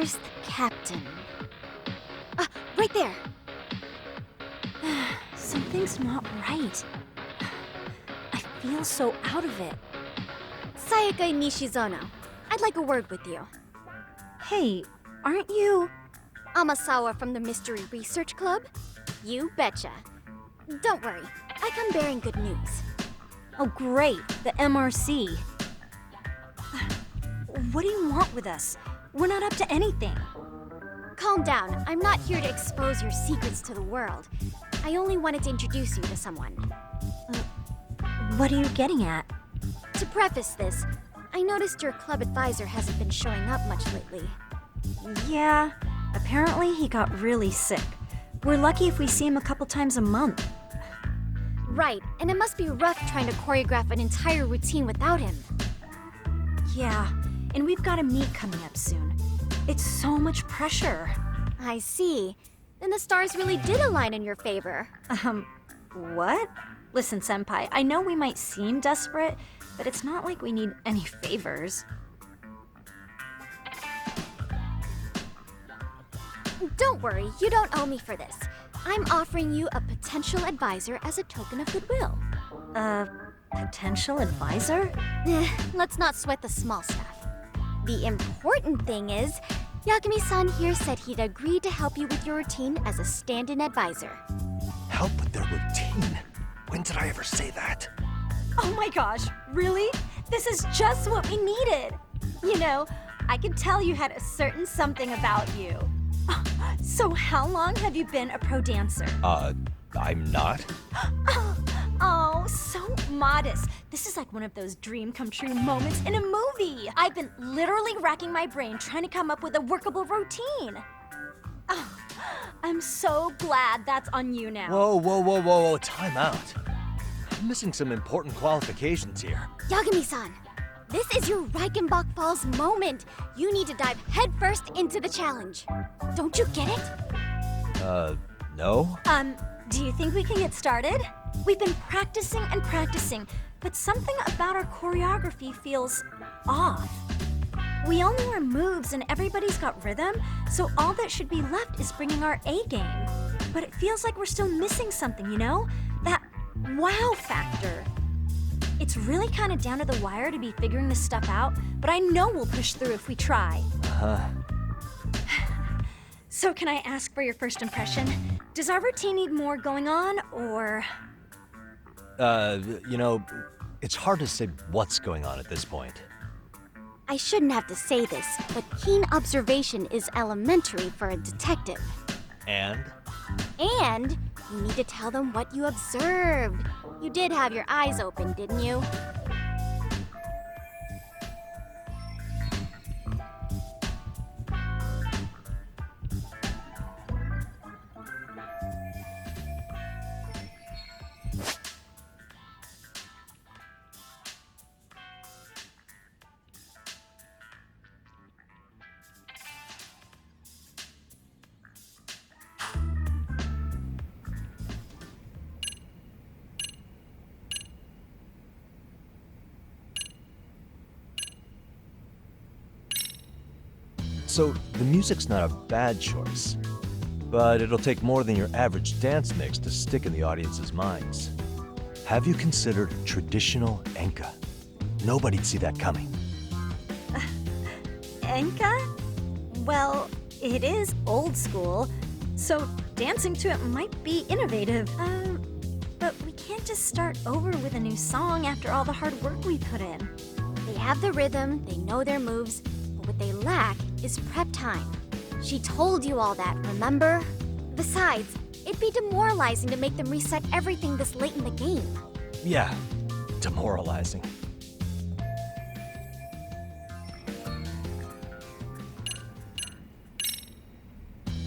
Where's the captain? Ah, right there! Something's not right. I feel so out of it. Sayaka Nishizono, I'd like a word with you. Hey, aren't you... Amasawa from the Mystery Research Club? You betcha. Don't worry, I come bearing good news. Oh great, the MRC. What do you want with us? We're not up to anything. Calm down, I'm not here to expose your secrets to the world. I only wanted to introduce you to someone. What are you getting at? To preface this, I noticed your club advisor hasn't been showing up much lately. Yeah, apparently he got really sick. We're lucky if we see him a couple times a month. Right, and it must be rough trying to choreograph an entire routine without him. Yeah, and we've got a meet coming up soon. It's so much pressure. I see. Then the stars really did align in your favor. What? Listen, Senpai, I know we might seem desperate, but it's not like we need any favors. Don't worry, you don't owe me for this. I'm offering you a potential advisor as a token of goodwill. Potential advisor? Let's not sweat the small stuff. The important thing is, Yagami-san here said he'd agreed to help you with your routine as a stand-in advisor. Help with their routine? When did I ever say that? Oh my gosh, really? This is just what we needed. You know, I could tell you had a certain something about you. So how long have you been a pro dancer? I'm not. Oh, so modest. This is like one of those dream come true moments in a movie. I've been literally racking my brain trying to come up with a workable routine. Oh, I'm so glad that's on you now. Whoa, time out. I'm missing some important qualifications here. Yagami-san, this is your Reichenbach Falls moment. You need to dive headfirst into the challenge. Don't you get it? No? Do you think we can get started? We've been practicing and practicing, but something about our choreography feels off. We all know our moves and everybody's got rhythm, so all that should be left is bringing our A game. But it feels like we're still missing something, you know? That wow factor. It's really kind of down to the wire to be figuring this stuff out, but I know we'll push through if we try. So can I ask for your first impression? Does our routine need more going on, or...? You know, it's hard to say what's going on at this point. I shouldn't have to say this, but keen observation is elementary for a detective. And? And you need to tell them what you observed. You did have your eyes open, didn't you? So, the music's not a bad choice, but it'll take more than your average dance mix to stick in the audience's minds. Have you considered traditional enka? Nobody'd see that coming. Enka? Well, it is old school, so dancing to it might be innovative. But we can't just start over with a new song after all the hard work we put in. They have the rhythm, they know their moves, but what they lack is prep time. She told you all that, remember? Besides, it'd be demoralizing to make them reset everything this late in the game. Yeah, demoralizing.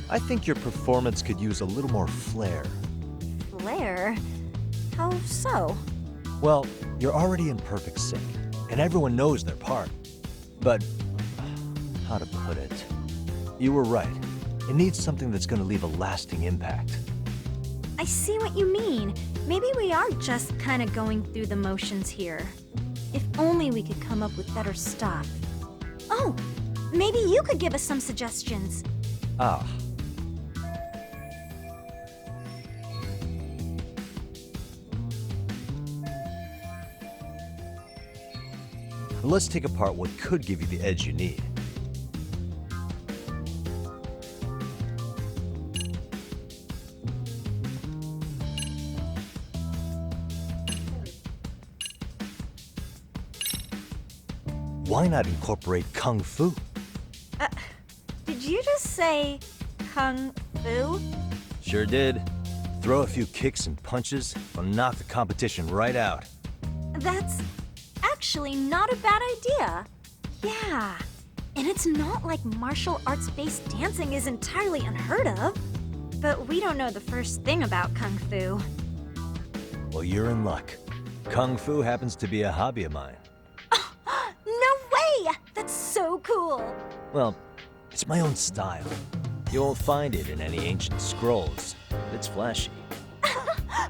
I think your performance could use a little more flair. Flair? How so? Well, you're already in perfect sync, and everyone knows their part. But, how to put it? You were right. It needs something that's gonna leave a lasting impact. I see what you mean. Maybe we are just kind of going through the motions here. If only we could come up with better stuff. Oh, Maybe you could give us some suggestions. Ah. Let's take apart what could give you the edge you need. Why not incorporate Kung Fu? Did you just say Kung Fu? Sure did. Throw a few kicks and punches, will knock the competition right out. That's actually not a bad idea. Yeah. And it's not like martial arts-based dancing is entirely unheard of. But we don't know the first thing about Kung Fu. Well, you're in luck. Kung Fu happens to be a hobby of mine. No way! That's so cool! Well, it's my own style. You won't find it in any ancient scrolls. It's flashy.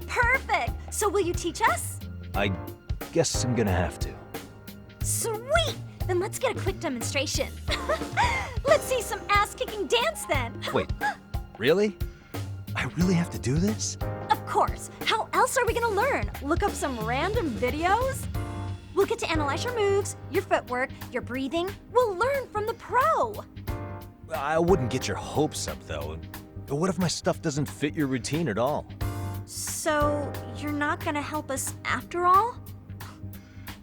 Perfect! So will you teach us? I guess I'm gonna have to. Sweet! Then let's get a quick demonstration. Let's see some ass-kicking dance then. Wait, really? I really have to do this? Of course. How else are we gonna learn? Look up some random videos? We'll get to analyze your moves, your footwork, your breathing. We'll learn from the pro. I wouldn't get your hopes up, though. What if my stuff doesn't fit your routine at all? So, you're not gonna help us after all?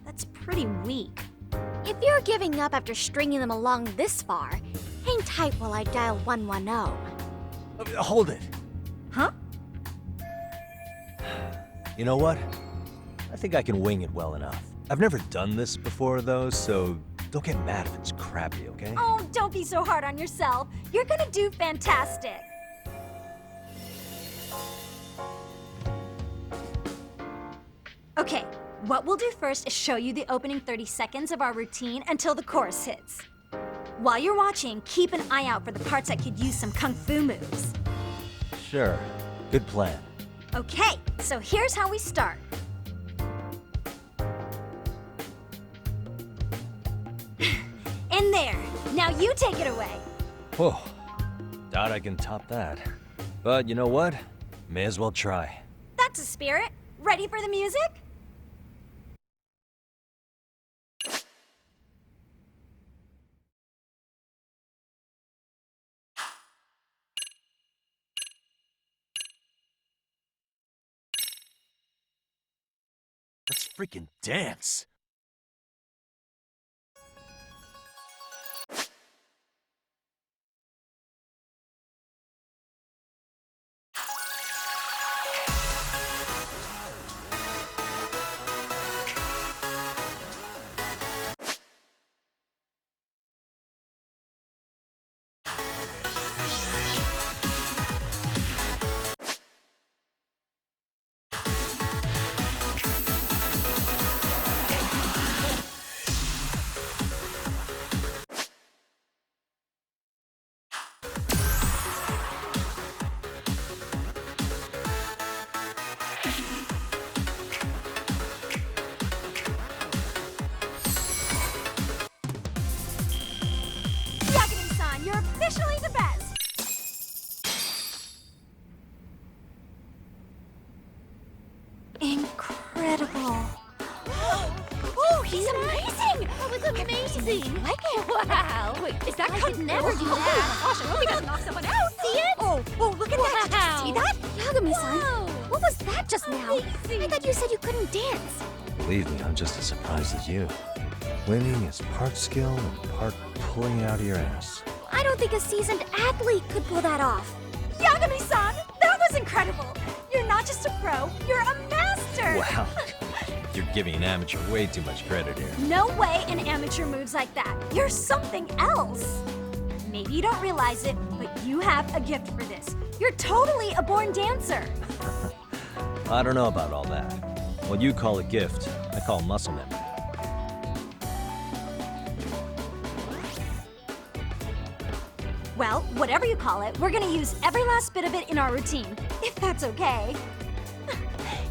That's pretty weak. If you're giving up after stringing them along this far, hang tight while I dial 110. Hold it. Huh? You know what? I think I can wing it well enough. I've never done this before, though, so don't get mad if it's crappy, okay? Oh, don't be so hard on yourself. You're gonna do fantastic. Okay, what we'll do first is show you the opening 30 seconds of our routine until the chorus hits. While you're watching, keep an eye out for the parts that could use some Kung Fu moves. Sure. Good plan. Okay, so here's how we start. In there. Now you take it away. Whoa. Doubt I can top that. But you know what? May as well try. That's a spirit. Ready for the music? Let's freaking dance. You're officially the best! Incredible. Oh, he's amazing! That was amazing! Like it? Wow! Wait, is that I could never do Oh that. my gosh, I hope he doesn't knock someone out! See it? Oh, look at that! Did you see that? Yagami-san, Wow. what was that just now? Amazing. I thought you said you couldn't dance. Believe me, I'm just as surprised as you. Winning is part skill and part pulling it out of your ass. I don't think a seasoned athlete could pull that off. Yagami-san, that was incredible! You're not just a pro, you're a master! Wow. You're giving an amateur way too much credit here. No way an amateur moves like that. You're something else. Maybe you don't realize it, but you have a gift for this. You're totally a born dancer. I don't know about all that. What you call a gift, I call muscle memory. Well, whatever you call it, we're gonna use every last bit of it in our routine, if that's okay.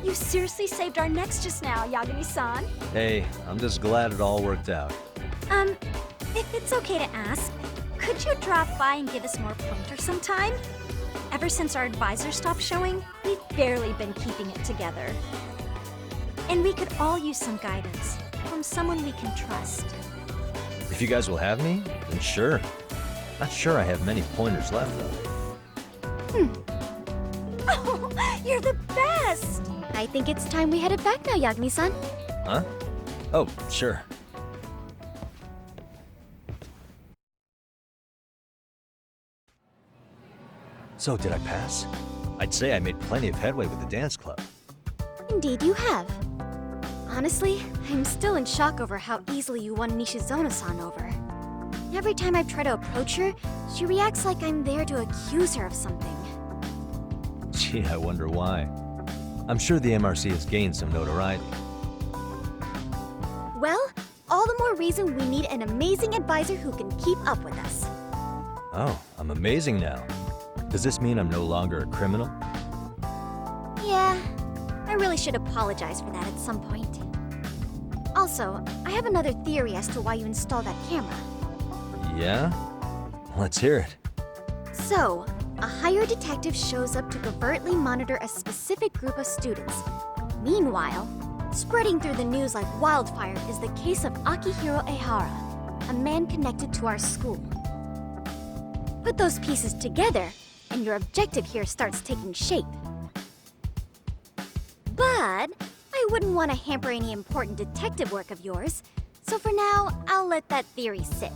You seriously saved our necks just now, Yagami-san. Hey, I'm just glad it all worked out. If it's okay to ask, could you drop by and give us more pointers sometime? Ever since our advisor stopped showing, we've barely been keeping it together. And we could all use some guidance from someone we can trust. If you guys will have me, then sure. Not sure I have many pointers left, though. Oh, you're the best! I think it's time we headed back now, Yagami-san. Huh? Oh, sure. So, did I pass? I'd say I made plenty of headway with the dance club. Indeed you have. Honestly, I'm still in shock over how easily you won Nishizono-san over. Every time I try to approach her, she reacts like I'm there to accuse her of something. Gee, I wonder why. I'm sure the MRC has gained some notoriety. Well, all the more reason we need an amazing advisor who can keep up with us. Oh, I'm amazing now. Does this mean I'm no longer a criminal? Yeah, I really should apologize for that at some point. Also, I have another theory as to why you installed that camera. Yeah? Let's hear it. So, a hired detective shows up to covertly monitor a specific group of students. Meanwhile, spreading through the news like wildfire is the case of Akihiro Ehara, a man connected to our school. Put those pieces together, and your objective here starts taking shape. But I wouldn't want to hamper any important detective work of yours, so for now, I'll let that theory sit.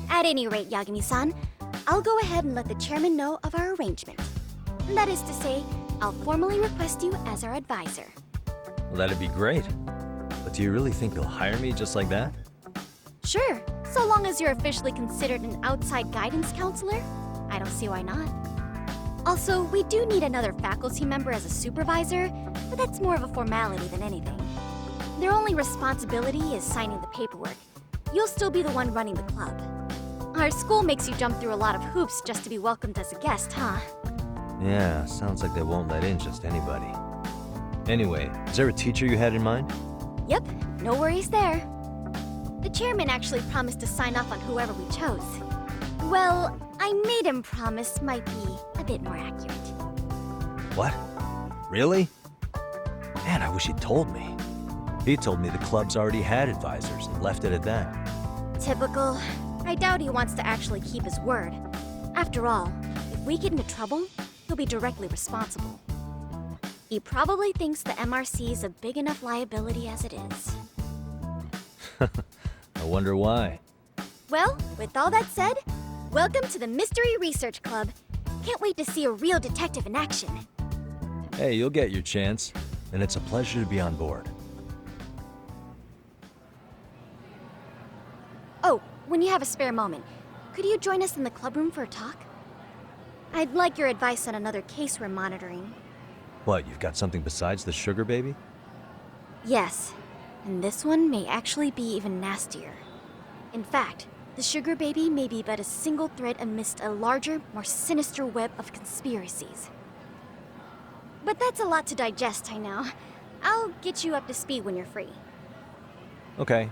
At any rate, Yagami-san, I'll go ahead and let the chairman know of our arrangement. That is to say, I'll formally request you as our advisor. Well, that'd be great. But do you really think you'll hire me just like that? Sure, so long as you're officially considered an outside guidance counselor, I don't see why not. Also, we do need another faculty member as a supervisor, but that's more of a formality than anything. Their only responsibility is signing the paperwork. You'll still be the one running the club. Our school makes you jump through a lot of hoops just to be welcomed as a guest, huh? Yeah, sounds like they won't let in just anybody. Anyway, is there a teacher you had in mind? Yep, no worries there. The chairman actually promised to sign off on whoever we chose. Well, I made him promise might be a bit more accurate. What? Really? Man, I wish he'd told me. He told me the club's already had advisors and left it at that. Typical. I doubt he wants to actually keep his word. After all, if we get into trouble, he'll be directly responsible. He probably thinks the MRC is a big enough liability as it is. I wonder why. Well, with all that said, welcome to the Mystery Research Club. Can't wait to see a real detective in action. Hey, you'll get your chance, and it's a pleasure to be on board. Oh, when you have a spare moment, could you join us in the club room for a talk? I'd like your advice on another case we're monitoring. What, you've got something besides the sugar baby? Yes, and this one may actually be even nastier. In fact, the sugar baby may be but a single thread amidst a larger, more sinister web of conspiracies. But that's a lot to digest, I know. I'll get you up to speed when you're free. Okay.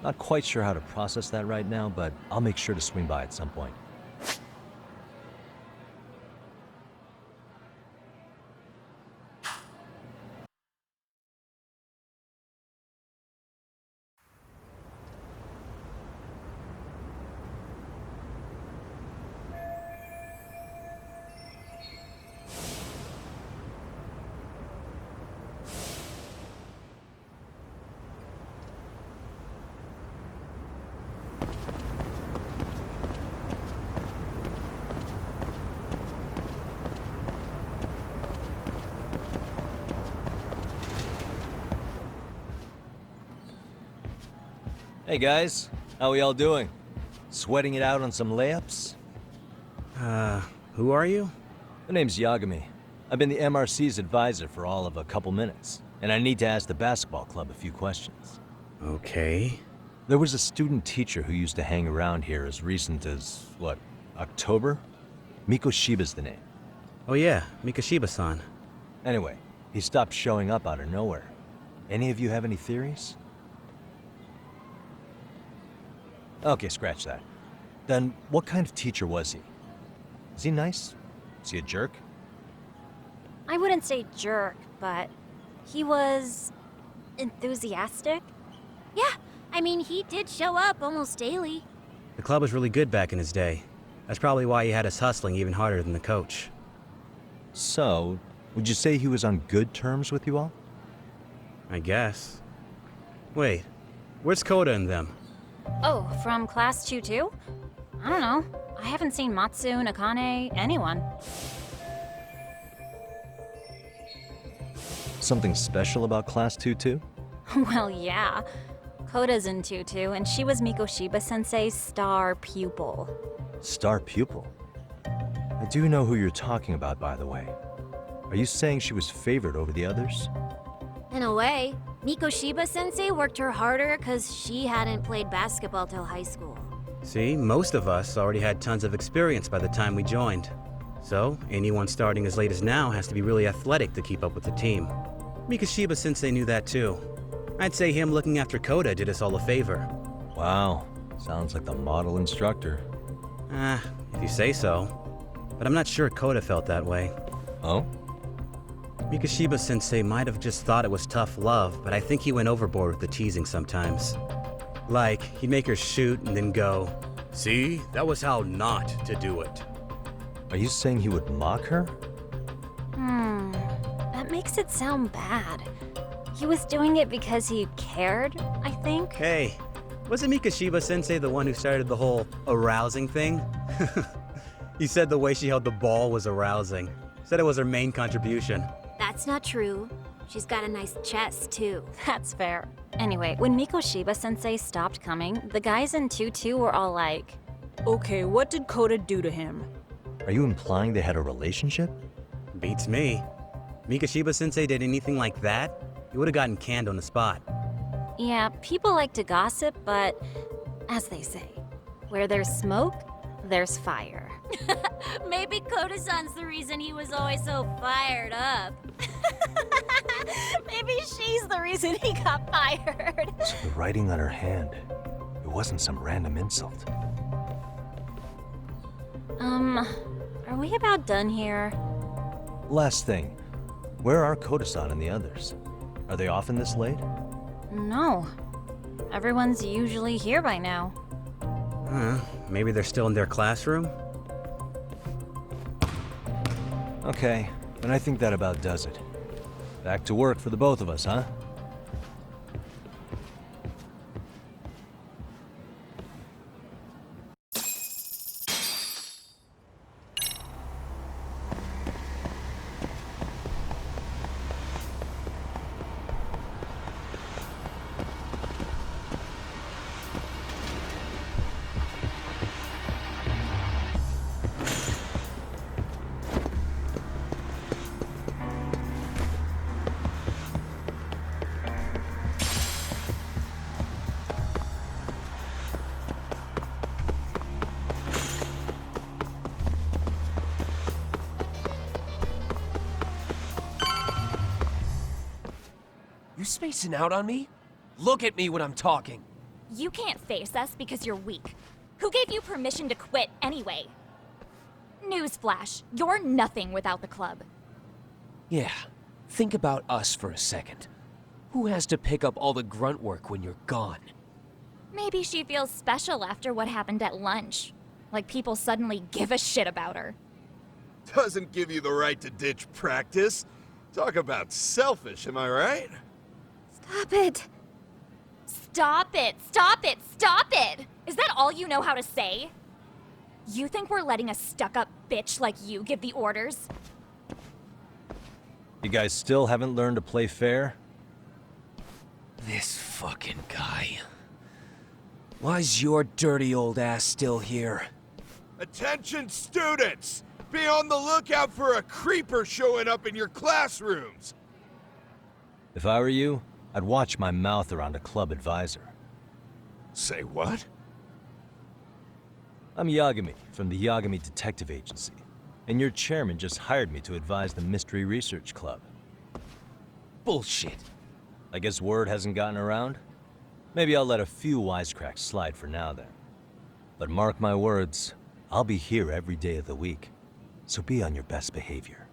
Not quite sure how to process that right now, but I'll make sure to swing by at some point. Hey guys, how we all doing? Sweating it out on some layups? Who are you? My name's Yagami. I've been the MRC's advisor for all of a couple minutes, and I need to ask the basketball club a few questions. Okay. There was a student teacher who used to hang around here as recent as, what, October? Mikoshiba's the name. Oh yeah, Mikoshiba-san. Anyway, he stopped showing up out of nowhere. Any of you have any theories? Okay, scratch that. Then what kind of teacher was he? Is he nice? Is he a jerk? I wouldn't say jerk, but he was enthusiastic. Yeah, I mean, he did show up almost daily. The club was really good back in his day. That's probably why he had us hustling even harder than the coach. So, would you say he was on good terms with you all? I guess. Wait, where's Koda and them? Oh, from class 2 too? I don't know. I haven't seen Matsu, Nakane, anyone. Something special about Class 2 too? Well, yeah. Koda's in tutu, and she was Mikoshiba-sensei's star pupil. Star pupil? I do know who you're talking about, by the way. Are you saying she was favored over the others? In a way, Mikoshiba-sensei worked her harder because she hadn't played basketball till high school. See, most of us already had tons of experience by the time we joined. So, anyone starting as late as now has to be really athletic to keep up with the team. Mikoshiba-sensei knew that too. I'd say him looking after Koda did us all a favor. Wow, sounds like the model instructor. If you say so. But I'm not sure Koda felt that way. Oh? Mikoshiba-sensei might have just thought it was tough love, but I think he went overboard with the teasing sometimes. Like, he'd make her shoot and then go, "See, that was how not to do it." Are you saying he would mock her? That makes it sound bad. He was doing it because he cared, I think. Hey, wasn't Mikoshiba-sensei the one who started the whole arousing thing? He said the way she held the ball was arousing. Said it was her main contribution. That's not true. She's got a nice chest, too. That's fair. Anyway, when Mikoshiba-sensei stopped coming, the guys in tutu were all like, Okay, what did Koda do to him? Are you implying they had a relationship? Beats me. Mikoshiba-sensei did anything like that, he would have gotten canned on the spot. yeah, people like to gossip, but as they say, where there's smoke, there's fire. Maybe Koda-san's the reason he was always so fired up. Maybe she's the reason he got fired. So the writing on her hand, it wasn't some random insult. Are we about done here? Last thing, where are Koda-san and the others? Are they often this late? No. Everyone's usually here by now. Maybe they're still in their classroom? Okay, then I think that about does it. Back to work for the both of us, huh? You spacing out on me? Look at me when I'm talking. You can't face us because you're weak. Who gave you permission to quit anyway? Newsflash, you're nothing without the club. Yeah, think about us for a second. Who has to pick up all the grunt work when you're gone? Maybe she feels special after what happened at lunch. Like people suddenly give a shit about her. Doesn't give you the right to ditch practice. Talk about selfish, am I right? Stop it! Stop it! Stop it! Stop it! Is that all you know how to say? You think we're letting a stuck-up bitch like you give the orders? You guys still haven't learned to play fair? This fucking guy. Why's your dirty old ass still here? Attention students! Be on the lookout for a creeper showing up in your classrooms! If I were you, I'd watch my mouth around a club advisor. Say what? I'm Yagami from the Yagami Detective Agency, and your chairman just hired me to advise the Mystery Research Club. Bullshit. I guess word hasn't gotten around? Maybe I'll let a few wisecracks slide for now then. But mark my words, I'll be here every day of the week. So be on your best behavior.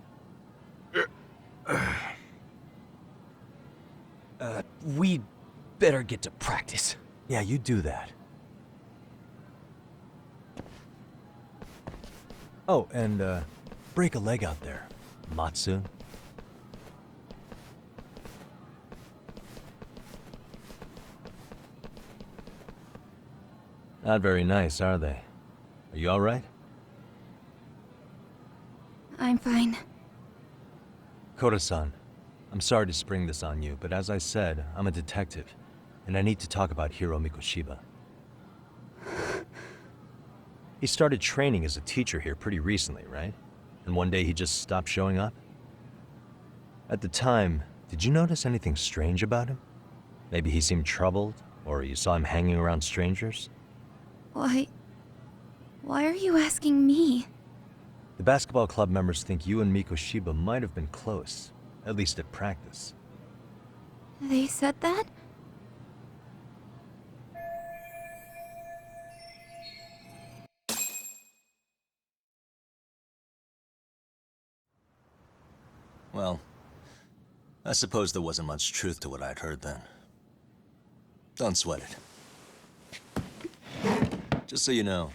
We better get to practice. Yeah, you do that. Oh, and break a leg out there, Matsu. Not very nice, are they? Are you all right? I'm fine. Koda-san, I'm sorry to spring this on you, but as I said, I'm a detective, and I need to talk about Hiro Mikoshiba. He started training as a teacher here pretty recently, right? And one day he just stopped showing up? At the time, did you notice anything strange about him? Maybe he seemed troubled, or you saw him hanging around strangers? Why are you asking me? The basketball club members think you and Mikoshiba might have been close, at least at practice. They said that? Well, I suppose there wasn't much truth to what I'd heard then. Don't sweat it. Just so you know,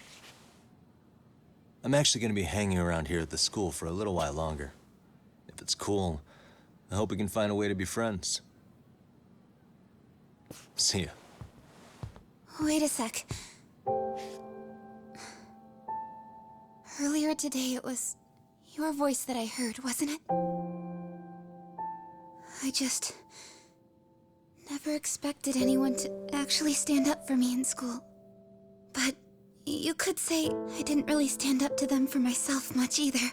I'm actually going to be hanging around here at the school for a little while longer. If it's cool, I hope we can find a way to be friends. See ya. Wait a sec. Earlier today, it was your voice that I heard, wasn't it? I just never expected anyone to actually stand up for me in school. But you could say I didn't really stand up to them for myself much either.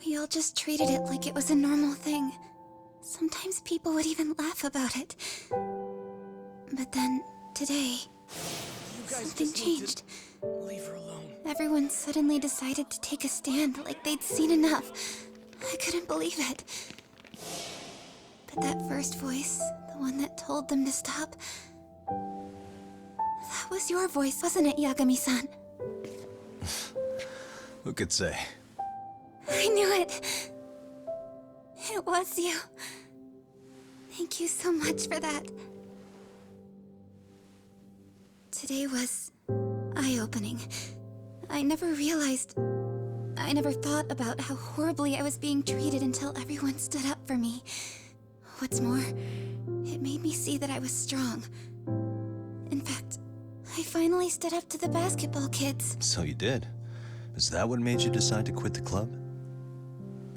We all just treated it like it was a normal thing. Sometimes people would even laugh about it. But then, today, something changed. Leave her alone. Everyone suddenly decided to take a stand like they'd seen enough. I couldn't believe it. But that first voice, the one that told them to stop, that was your voice, wasn't it, Yagami-san? Who could say? I knew it. It was you. Thank you so much for that. Today was eye-opening. I never thought about how horribly I was being treated until everyone stood up for me. What's more, it made me see that I was strong. In fact, I finally stood up to the basketball kids. So you did. Is that what made you decide to quit the club?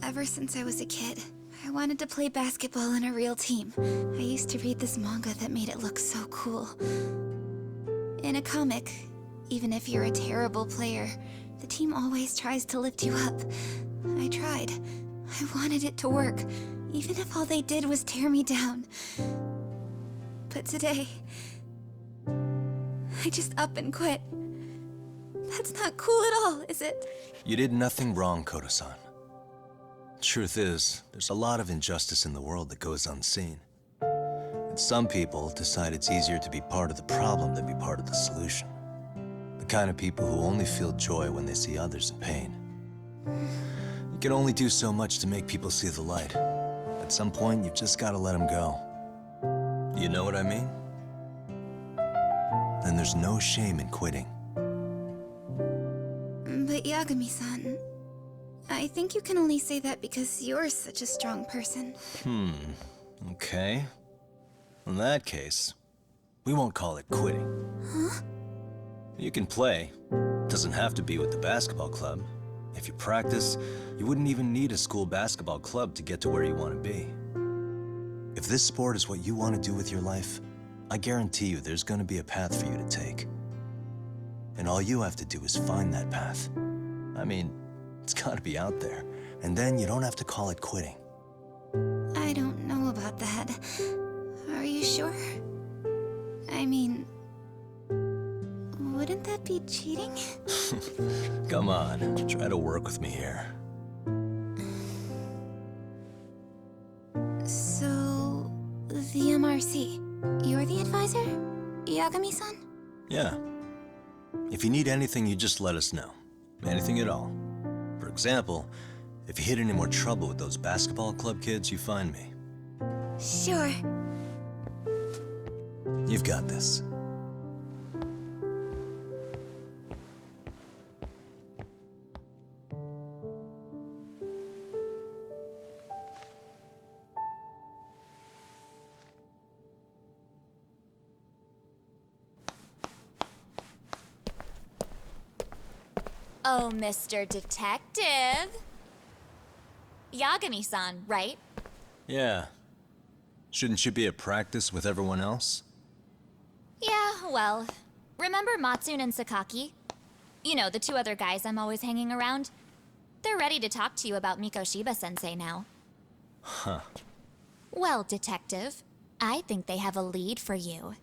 Ever since I was a kid, I wanted to play basketball in a real team. I used to read this manga that made it look so cool. In a comic, even if you're a terrible player, the team always tries to lift you up. I tried. I wanted it to work, even if all they did was tear me down. But today, I just up and quit. That's not cool at all, is it? You did nothing wrong, Koda-san. Truth is, there's a lot of injustice in the world that goes unseen. And some people decide it's easier to be part of the problem than be part of the solution. The kind of people who only feel joy when they see others in pain. You can only do so much to make people see the light. At some point, you've just got to let them go. You know what I mean? Then there's no shame in quitting. But Yagami-san, I think you can only say that because you're such a strong person. Okay. In that case, we won't call it quitting. Huh? You can play. Doesn't have to be with the basketball club. If you practice, you wouldn't even need a school basketball club to get to where you want to be. If this sport is what you want to do with your life, I guarantee you there's going to be a path for you to take. And all you have to do is find that path. I mean, it's got to be out there. And then you don't have to call it quitting. I don't know about that. Are you sure? I mean, wouldn't that be cheating? Come on, try to work with me here. So, the MRC, you're the advisor? Yagami-san? Yeah. If you need anything, you just let us know. Anything at all. For example, if you hit any more trouble with those basketball club kids, you find me. Sure. You've got this. Oh, Mr. Detective. Yagami-san, right? Yeah. Shouldn't you be at practice with everyone else? Yeah, well, remember Matsune and Sakaki? You know, the two other guys I'm always hanging around? They're ready to talk to you about Mikoshiba-sensei now. Huh. Well, Detective, I think they have a lead for you.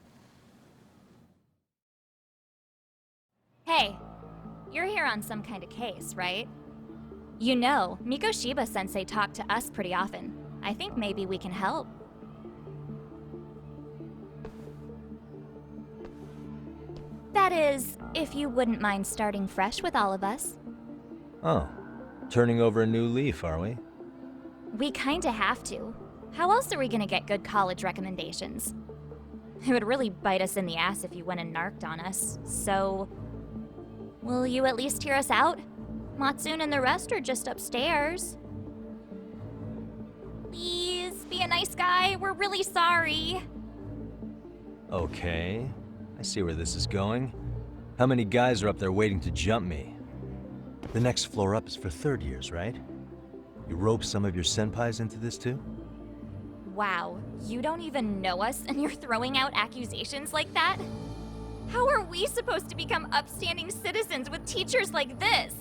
Hey, you're here on some kind of case, right? You know, Mikoshiba-sensei talked to us pretty often. I think maybe we can help. That is, if you wouldn't mind starting fresh with all of us. Oh. Turning over a new leaf, are we? We kinda have to. How else are we gonna get good college recommendations? It would really bite us in the ass if you went and narked on us, so... Will you at least hear us out? Matsune and the rest are just upstairs. Please, be a nice guy. We're really sorry. Okay. I see where this is going. How many guys are up there waiting to jump me? The next floor up is for third years, right? You rope some of your senpais into this too? Wow, you don't even know us and you're throwing out accusations like that? How are we supposed to become upstanding citizens with teachers like this?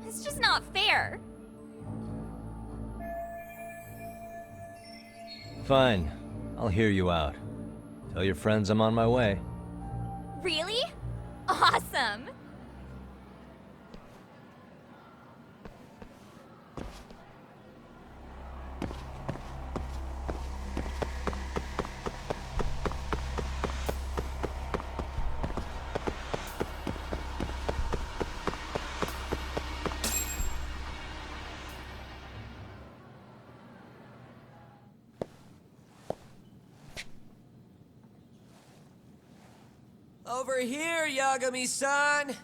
It's just not fair. Fine. I'll hear you out. Tell your friends I'm on my way. Really? Awesome! Over here, Yagami-san!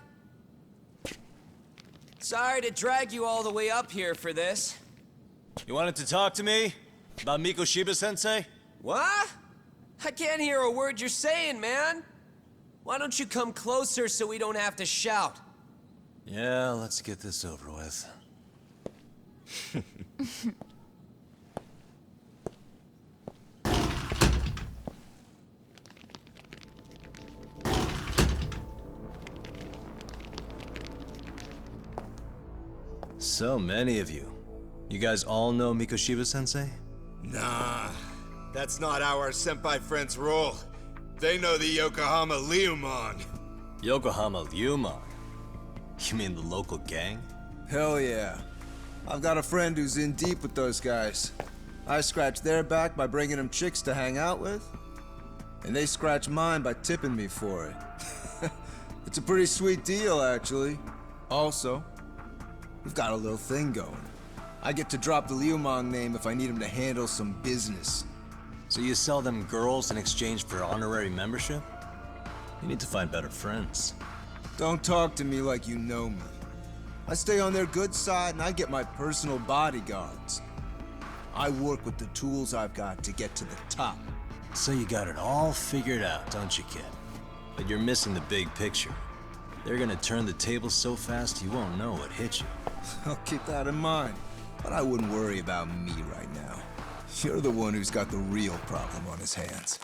Sorry to drag you all the way up here for this. You wanted to talk to me? About Mikoshiba-sensei? What? I can't hear a word you're saying, man. Why don't you come closer so we don't have to shout? Yeah, let's get this over with. So many of you. You guys all know Mikoshiba-sensei? Nah, that's not how our senpai friends roll. They know the Yokohama Liumon. Yokohama Liumon? You mean the local gang? Hell yeah. I've got a friend who's in deep with those guys. I scratch their back by bringing them chicks to hang out with, and they scratch mine by tipping me for it. It's a pretty sweet deal, actually. Also, we've got a little thing going. I get to drop the Liumon name if I need him to handle some business. So you sell them girls in exchange for honorary membership? You need to find better friends. Don't talk to me like you know me. I stay on their good side and I get my personal bodyguards. I work with the tools I've got to get to the top. So you got it all figured out, don't you, kid? But you're missing the big picture. They're gonna turn the tables so fast you won't know what hit you. I'll keep that in mind, but I wouldn't worry about me right now. You're the one who's got the real problem on his hands.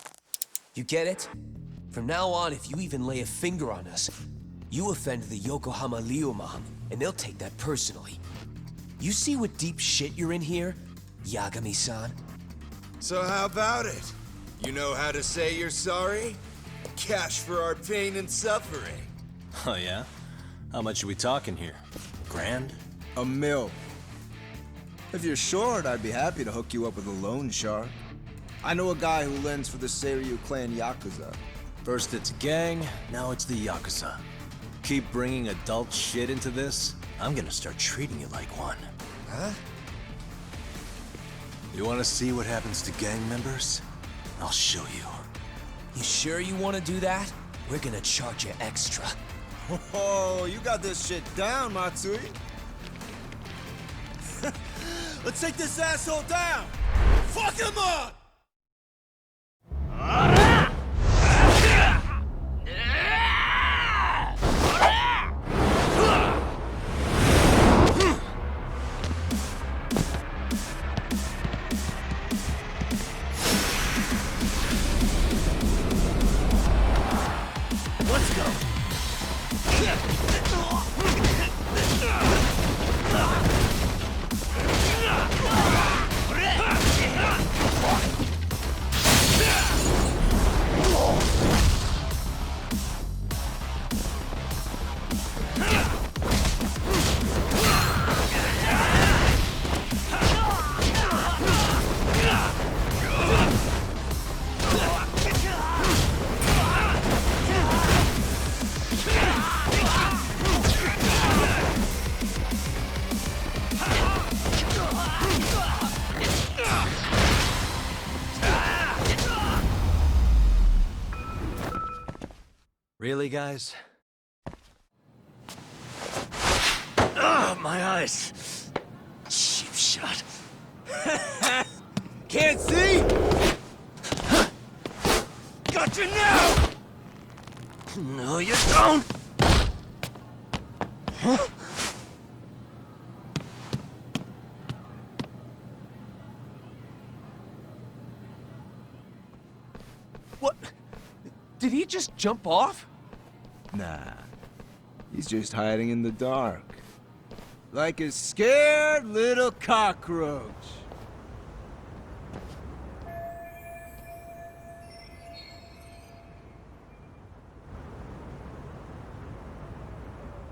You get it? From now on, if you even lay a finger on us, you offend the Yokohama Liumon, and they'll take that personally. You see what deep shit you're in here, Yagami-san? So how about it? You know how to say you're sorry? Cash for our pain and suffering. Oh yeah? How much are we talking here? Grand? $1 million. If you're short, I'd be happy to hook you up with a loan shark. I know a guy who lends for the Seiryu clan Yakuza. First it's gang, now it's the Yakuza. keep bringing adult shit into this, I'm gonna start treating you like one. Huh? You wanna see what happens to gang members? I'll show you. You sure you want to do that? We're gonna charge you extra. Oh, you got this shit down, Matsui. Let's take this asshole down! Fuck him up! Let's go! Really, guys? Ugh, my eyes! Cheap shot. Can't see? Got you now! No, you don't! What? Did he just jump off? Nah. He's just hiding in the dark. Like a scared little cockroach.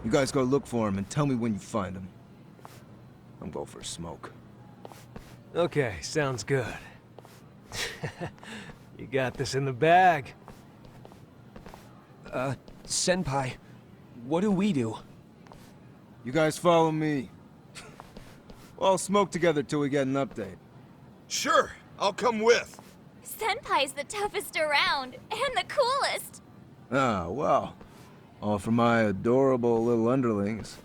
You guys go look for him and tell me when you find him. I'm going for a smoke. Okay, sounds good. You got this in the bag. Senpai, what do we do? You guys follow me. We'll all smoke together till we get an update. Sure, I'll come with. Senpai's the toughest around, and the coolest. Ah, well. All for my adorable little underlings.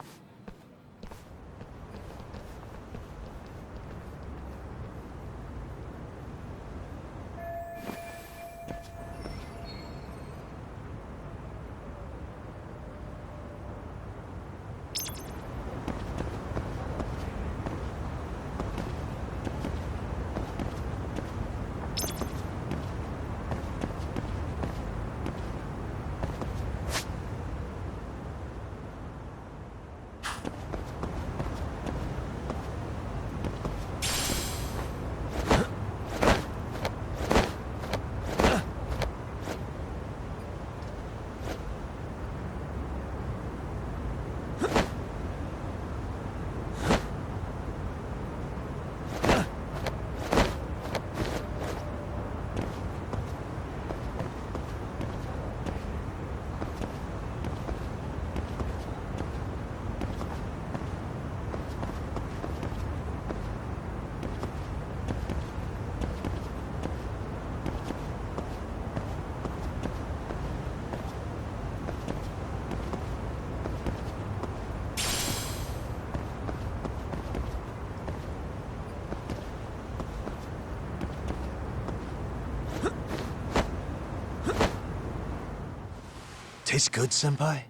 Tastes good, Senpai?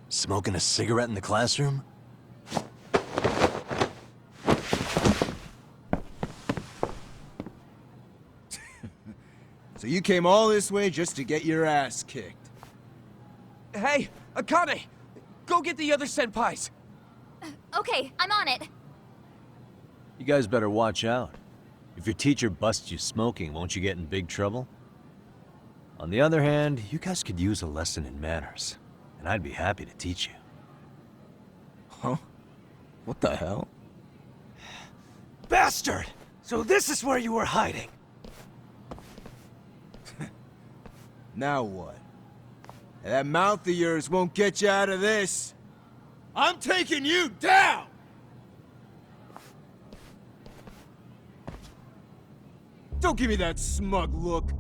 Smoking a cigarette in the classroom? So you came all this way just to get your ass kicked. Hey, Akane! Go get the other senpais! Okay, I'm on it. You guys better watch out. If your teacher busts you smoking, won't you get in big trouble? On the other hand, you guys could use a lesson in manners, and I'd be happy to teach you. Huh? What the hell? Bastard! So this is where you were hiding. Now what? That mouth of yours won't get you out of this. I'm taking you down! Don't give me that smug look.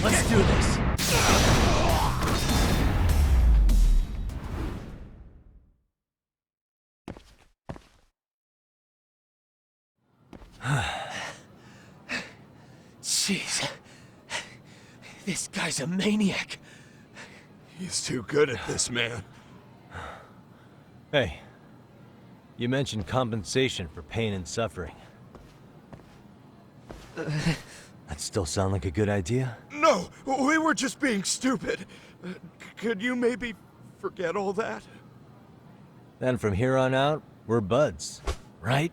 Let's do this. Jeez. This guy's a maniac. He's too good at this, man. Hey, you mentioned compensation for pain and suffering. That still sound like a good idea? No, we were just being stupid. Could you maybe forget all that? Then from here on out, we're buds, right?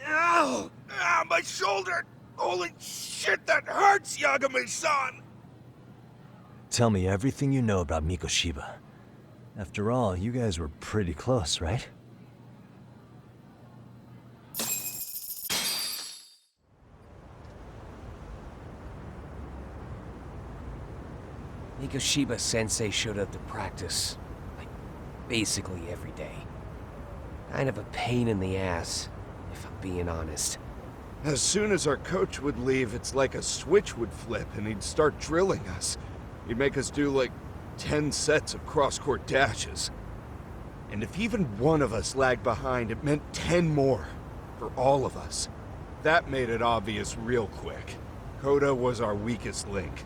Ow! Ah, my shoulder! Holy shit, that hurts, Yagami-san! Tell me everything you know about Mikoshiba. After all, you guys were pretty close, right? Mikoshiba-sensei showed up to practice, like, basically every day. Kind of a pain in the ass, if I'm being honest. As soon as our coach would leave, it's like a switch would flip and he'd start drilling us. He'd make us do like 10 sets of cross-court dashes. And if even one of us lagged behind, it meant 10 more for all of us. That made it obvious real quick. Koda was our weakest link.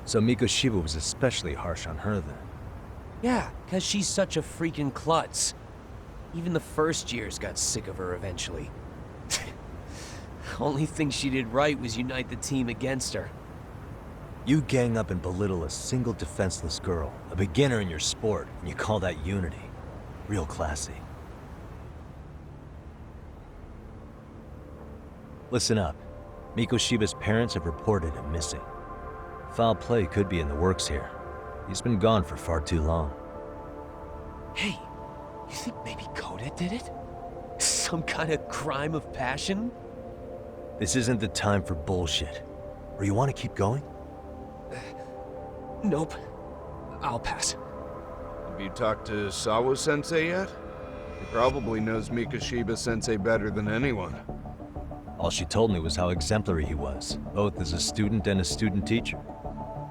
So Mikoshiba was especially harsh on her then. Yeah, 'cause she's such a freaking klutz. Even the first years got sick of her eventually. Only thing she did right was unite the team against her. You gang up and belittle a single defenseless girl, a beginner in your sport, and you call that unity. Real classy. Listen up. Mikoshiba's parents have reported him missing. Foul play could be in the works here. He's been gone for far too long. Hey, you think maybe Koda did it? Some kind of crime of passion? This isn't the time for bullshit. Or you want to keep going? Nope. I'll pass. Have you talked to Sawa-sensei yet? He probably knows Mikoshiba-sensei better than anyone. All she told me was how exemplary he was, both as a student and a student teacher.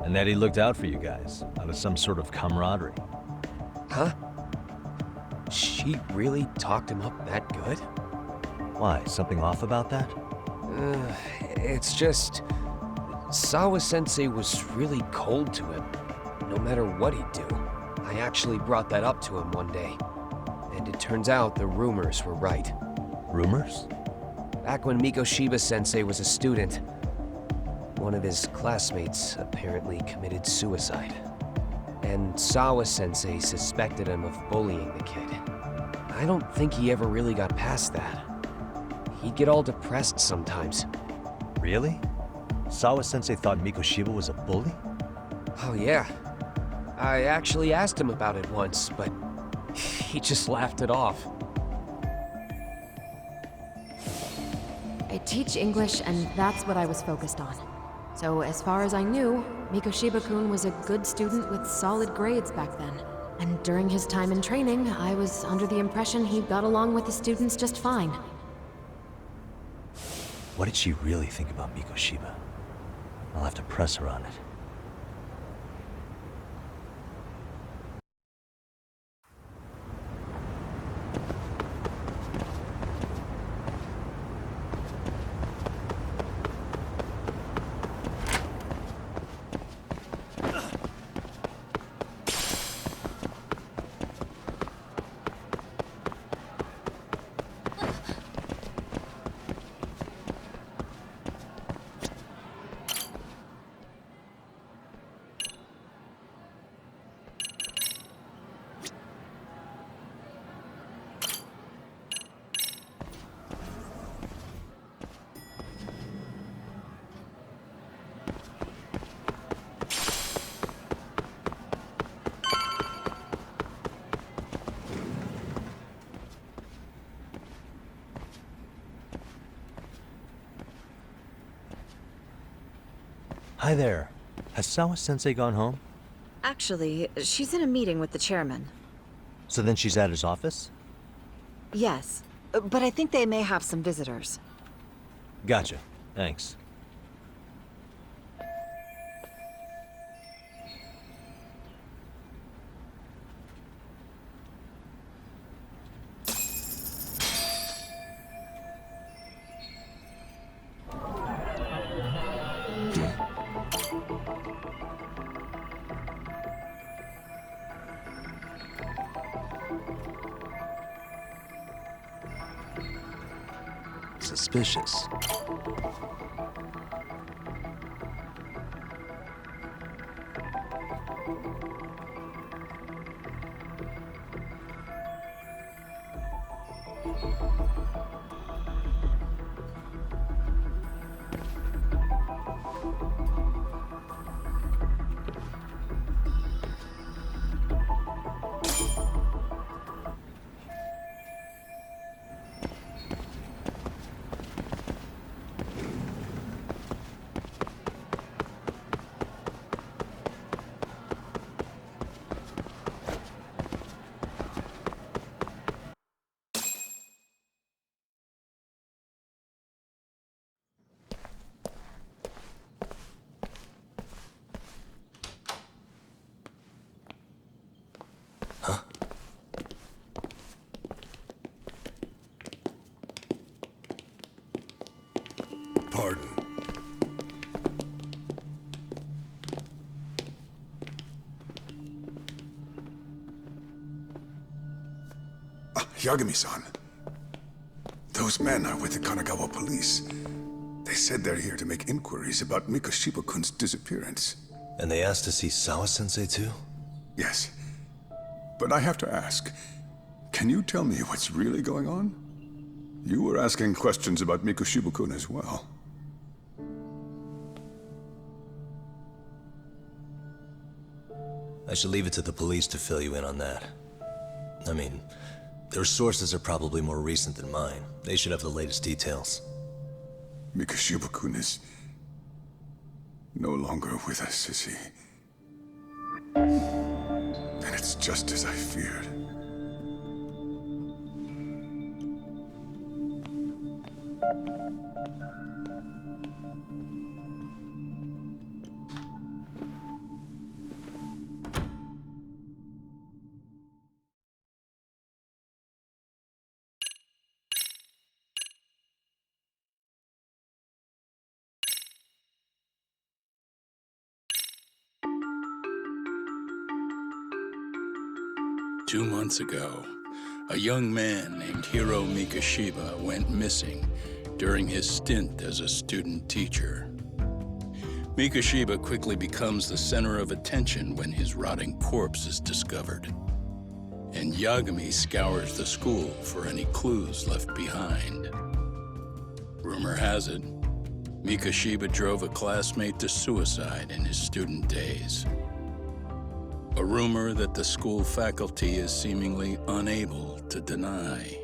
And that he looked out for you guys, out of some sort of camaraderie. Huh? She really talked him up that good? Why, something off about that? It's just... Sawa-sensei was really cold to him, no matter what he'd do. I actually brought that up to him one day. And it turns out the rumors were right. Rumors? Back when Mikoshiba-sensei was a student, one of his classmates apparently committed suicide. And Sawa-sensei suspected him of bullying the kid. I don't think he ever really got past that. He'd get all depressed sometimes. Really? Sawa-sensei thought Mikoshiba was a bully? Oh yeah. I actually asked him about it once, but he just laughed it off. I teach English, and that's what I was focused on. So as far as I knew, Mikoshiba-kun was a good student with solid grades back then. And during his time in training, I was under the impression he got along with the students just fine. What did she really think about Mikoshiba? I'll have to press her on it. Hi there. Has Sawa-sensei gone home? Actually, she's in a meeting with the chairman. So then she's at his office? Yes, but I think they may have some visitors. Gotcha. Thanks. Suspicious. Pardon. Yagami-san. Those men are with the Kanagawa police. They said they're here to make inquiries about Mikoshiba-kun's disappearance. And they asked to see Sawa-sensei too? Yes. But I have to ask, can you tell me what's really going on? You were asking questions about Mikoshiba-kun as well. I should leave it to the police to fill you in on that. I mean, their sources are probably more recent than mine. They should have the latest details. Mikoshiba-kun is no longer with us, is he? Then it's just as I feared. Two months ago, a young man named Hiro Mikoshiba went missing during his stint as a student teacher. Mikoshiba quickly becomes the center of attention when his rotting corpse is discovered. And Yagami scours the school for any clues left behind. Rumor has it, Mikoshiba drove a classmate to suicide in his student days. A rumor that the school faculty is seemingly unable to deny.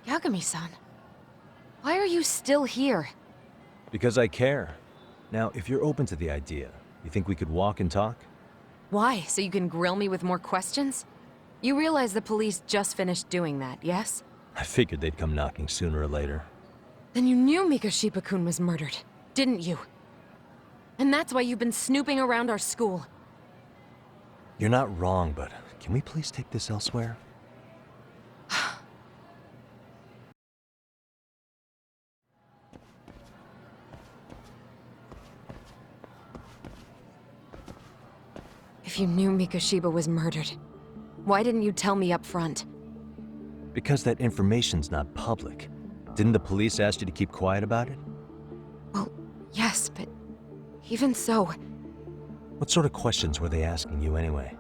Yagami-san, why are you still here? Because I care. Now, if you're open to the idea, you think we could walk and talk? Why? So you can grill me with more questions? You realize the police just finished doing that, yes? I figured they'd come knocking sooner or later. Then you knew Mikoshiba-kun was murdered, didn't you? And that's why you've been snooping around our school. You're not wrong, but can we please take this elsewhere? If you knew Mikoshiba was murdered, why didn't you tell me up front? Because that information's not public. Didn't the police ask you to keep quiet about it? Well, yes, but even so... What sort of questions were they asking you anyway?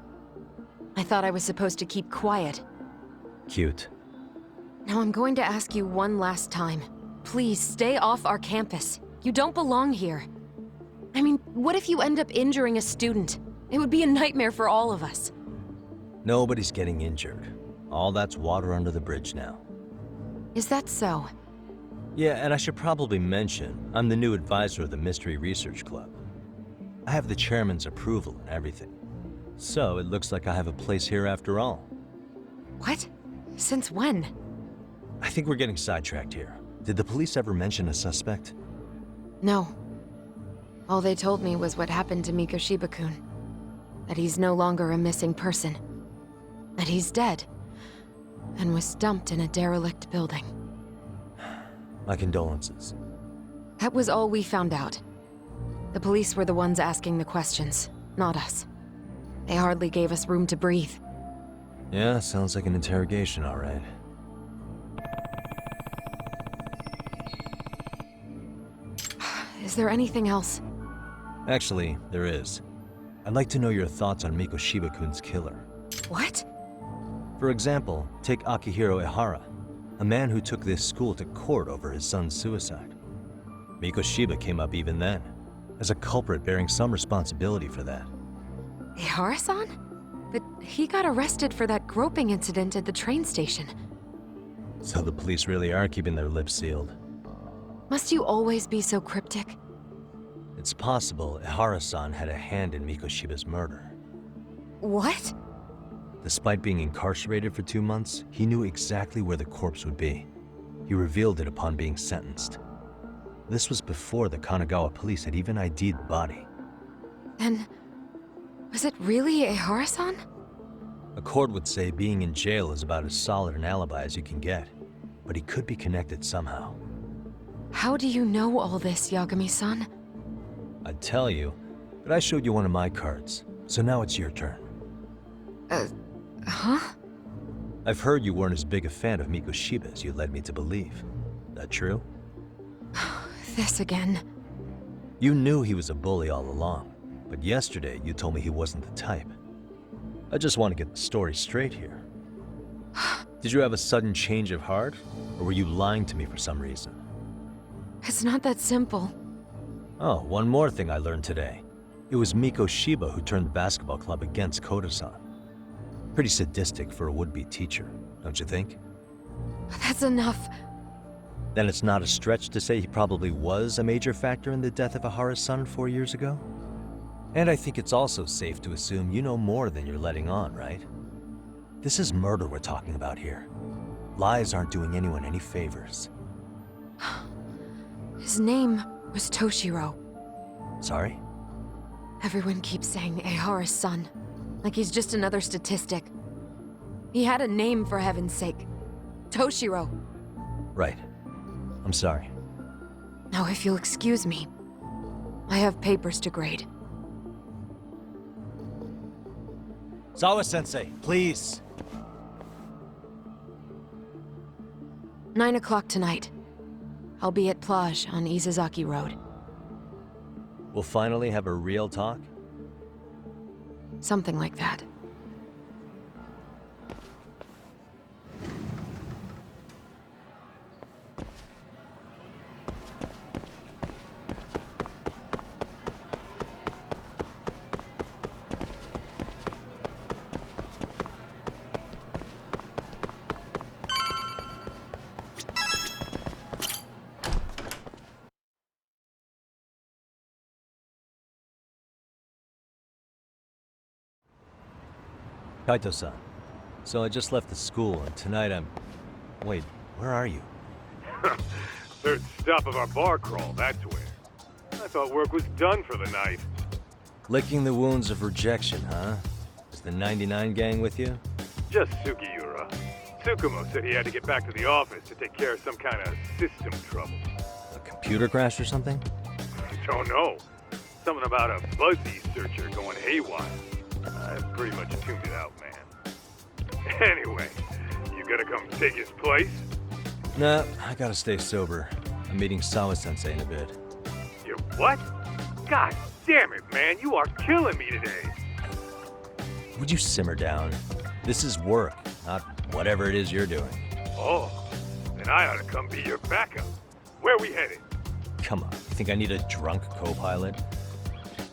I thought I was supposed to keep quiet. Cute. Now I'm going to ask you one last time. Please, stay off our campus. You don't belong here. I mean, what if you end up injuring a student? It would be a nightmare for all of us. Nobody's getting injured. All that's water under the bridge now. Is that so? Yeah, and I should probably mention, I'm the new advisor of the Mystery Research Club. I have the chairman's approval and everything. So it looks like I have a place here after all. What? Since when? I think we're getting sidetracked here. Did the police ever mention a suspect? No. All they told me was what happened to Mikoshiba-kun. That he's no longer a missing person. That he's dead. And was dumped in a derelict building. My condolences. That was all we found out. The police were the ones asking the questions, not us. They hardly gave us room to breathe. Yeah, sounds like an interrogation, all right. Is there anything else? Actually, there is. I'd like to know your thoughts on Mikoshiba-kun's killer. What? For example, take Akihiro Ehara, a man who took this school to court over his son's suicide. Mikoshiba came up even then, as a culprit bearing some responsibility for that. Ehara-san? But he got arrested for that groping incident at the train station. So the police really are keeping their lips sealed. Must you always be so cryptic? It's possible Ehara-san had a hand in Mikoshiba's murder. What? Despite being incarcerated for 2 months, he knew exactly where the corpse would be. He revealed it upon being sentenced. This was before the Kanagawa police had even ID'd the body. Then, was it really Ehara-san? A court would say being in jail is about as solid an alibi as you can get, but he could be connected somehow. How do you know all this, Yagami-san? I'd tell you, but I showed you one of my cards, so now it's your turn. Huh? I've heard you weren't as big a fan of Mikoshiba as you led me to believe. That true? This again. You knew he was a bully all along, but yesterday you told me he wasn't the type. I just want to get the story straight here. Did you have a sudden change of heart, or were you lying to me for some reason? It's not that simple. Oh, one more thing I learned today. It was Mikoshiba who turned the basketball club against Koto-san. Pretty sadistic for a would-be teacher, don't you think? That's enough. Then it's not a stretch to say he probably was a major factor in the death of Ahara's son 4 years ago? And I think it's also safe to assume you know more than you're letting on, right? This is murder we're talking about here. Lies aren't doing anyone any favors. His name was Toshiro. Sorry? Everyone keeps saying Ehara's son, like he's just another statistic. He had a name, for heaven's sake. Toshiro. Right. I'm sorry. Now, if you'll excuse me, I have papers to grade. Sawa-sensei, please. 9 o'clock tonight. I'll be at Plage on Izazaki Road. We'll finally have a real talk? Something like that. Kaito-san, so I just left the school, and tonight I'm... Wait, where are you? Third stop of our bar crawl, that's where. I thought work was done for the night. Licking the wounds of rejection, huh? Is the 99 gang with you? Just Sugiura. Tsukumo said he had to get back to the office to take care of some kind of system trouble. A computer crash or something? Don't know. Something about a fuzzy searcher going haywire. I pretty much tuned it out, man. Anyway, you gonna come take his place? Nah, I gotta stay sober. I'm meeting Sawa-sensei in a bit. You what? God damn it, man, you are killing me today. Would you simmer down? This is work, not whatever it is you're doing. Oh, then I ought to come be your backup. Where we headed? Come on, you think I need a drunk co-pilot?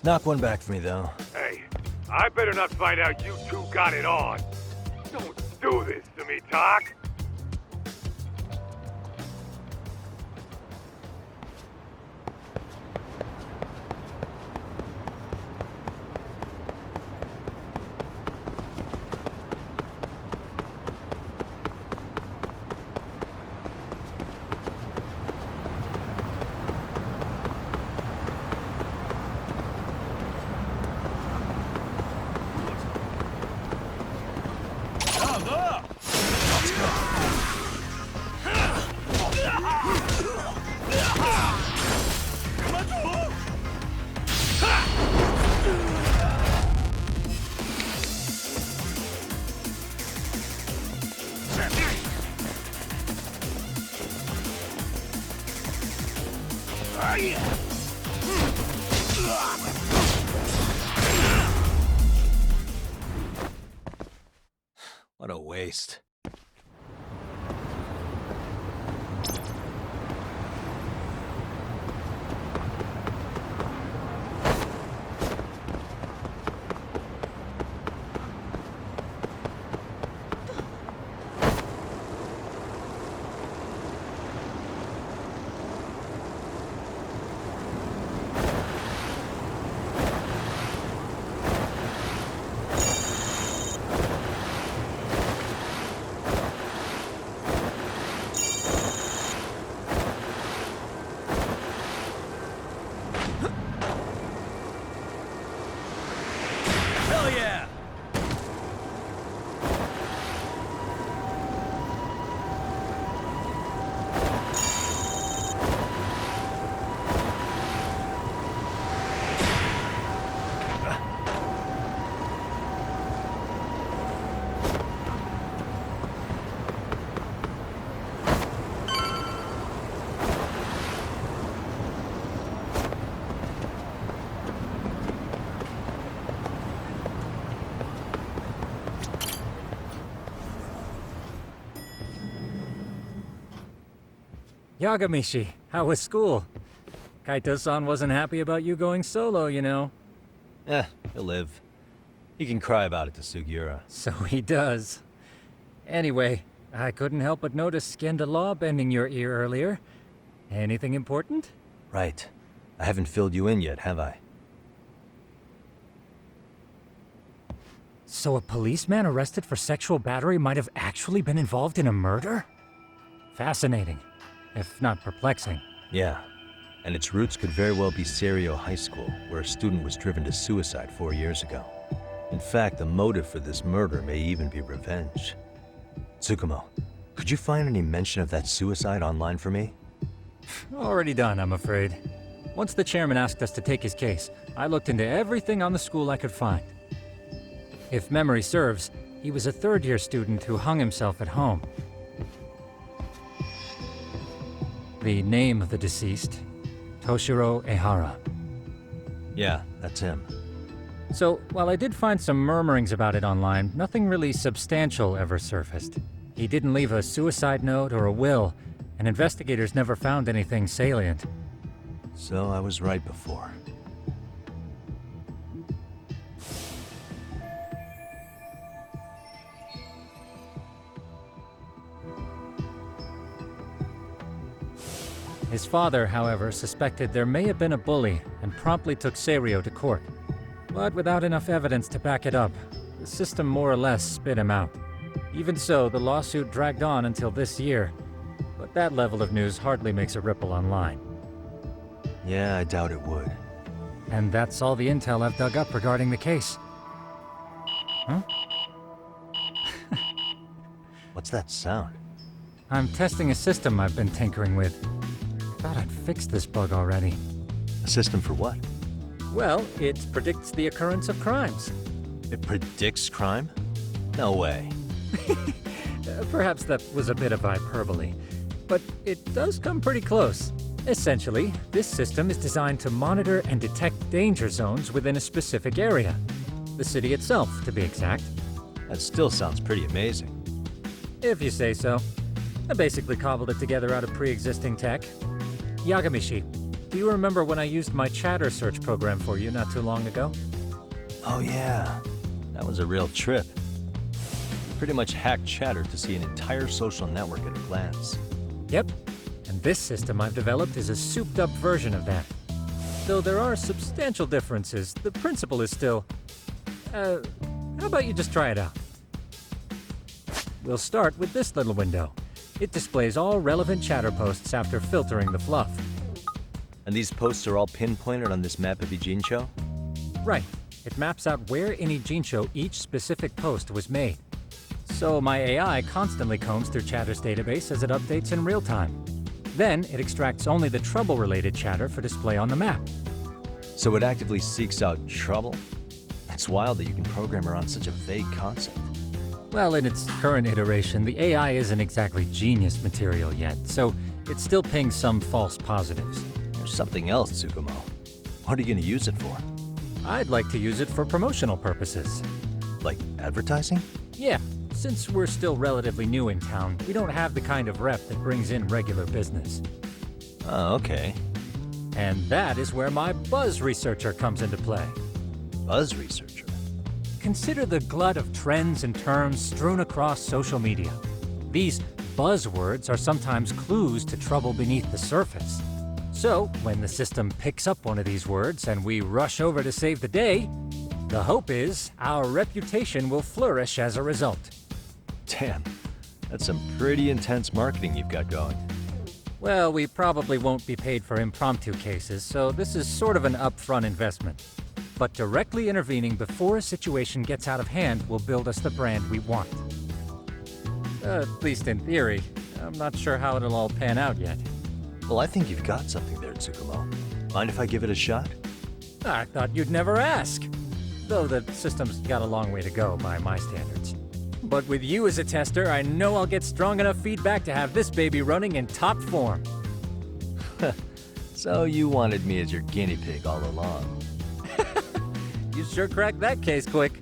Knock one back for me, though. Hey, I better not find out you two got it on. Don't do this to me, Tak. What a waste. Yagamishi, how was school? Kaito-san wasn't happy about you going solo, you know. He'll live. He can cry about it to Sugiura. So he does. Anyway, I couldn't help but notice Skenda Law bending your ear earlier. Anything important? Right. I haven't filled you in yet, have I? So a policeman arrested for sexual battery might have actually been involved in a murder? Fascinating, if not perplexing. Yeah. And its roots could very well be Serio High School, where a student was driven to suicide 4 years ago. In fact, the motive for this murder may even be revenge. Tsukumo, could you find any mention of that suicide online for me? Already done, I'm afraid. Once the chairman asked us to take his case, I looked into everything on the school I could find. If memory serves, he was a third-year student who hung himself at home. The name of the deceased, Toshiro Ehara. Yeah, that's him. So, while I did find some murmurings about it online, nothing really substantial ever surfaced. He didn't leave a suicide note or a will, and investigators never found anything salient. So I was right before. His father, however, suspected there may have been a bully and promptly took Serio to court. But without enough evidence to back it up, the system more or less spit him out. Even so, the lawsuit dragged on until this year. But that level of news hardly makes a ripple online. Yeah, I doubt it would. And that's all the intel I've dug up regarding the case. Huh? What's that sound? I'm testing a system I've been tinkering with. Thought I'd fixed this bug already. A system for what? Well, it predicts the occurrence of crimes. It predicts crime? No way. Perhaps that was a bit of hyperbole, but it does come pretty close. Essentially, this system is designed to monitor and detect danger zones within a specific area. The city itself, to be exact. That still sounds pretty amazing. If you say so. I basically cobbled it together out of pre-existing tech. Yagamishi, do you remember when I used my chatter search program for you not too long ago? Oh yeah, that was a real trip. You pretty much hacked Chatter to see an entire social network at a glance. Yep, and this system I've developed is a souped-up version of that. Though there are substantial differences, the principle is still... how about you just try it out? We'll start with this little window. It displays all relevant chatter posts after filtering the fluff. And these posts are all pinpointed on this map of Ijincho? Right. It maps out where in Ijincho each specific post was made. So my AI constantly combs through Chatter's database as it updates in real time. Then it extracts only the trouble-related chatter for display on the map. So it actively seeks out trouble? It's wild that you can program around such a vague concept. Well, in its current iteration, the AI isn't exactly genius material yet, so it still pings some false positives. There's something else, Tsukumo. What are you going to use it for? I'd like to use it for promotional purposes. Like advertising? Yeah, since we're still relatively new in town, we don't have the kind of rep that brings in regular business. Oh, okay. And that is where my buzz researcher comes into play. Buzz researcher? Consider the glut of trends and terms strewn across social media. These buzzwords are sometimes clues to trouble beneath the surface. So, when the system picks up one of these words and we rush over to save the day, the hope is our reputation will flourish as a result. Damn, that's some pretty intense marketing you've got going. Well, we probably won't be paid for impromptu cases, so this is sort of an upfront investment. But directly intervening before a situation gets out of hand will build us the brand we want. At least in theory. I'm not sure how it'll all pan out yet. Well, I think you've got something there, Tsukumo. Mind if I give it a shot? I thought you'd never ask. Though the system's got a long way to go by my standards. But with you as a tester, I know I'll get strong enough feedback to have this baby running in top form. So you wanted me as your guinea pig all along. You sure cracked that case quick.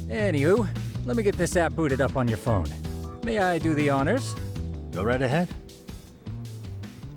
Anywho, let me get this app booted up on your phone. May I do the honors? Go right ahead.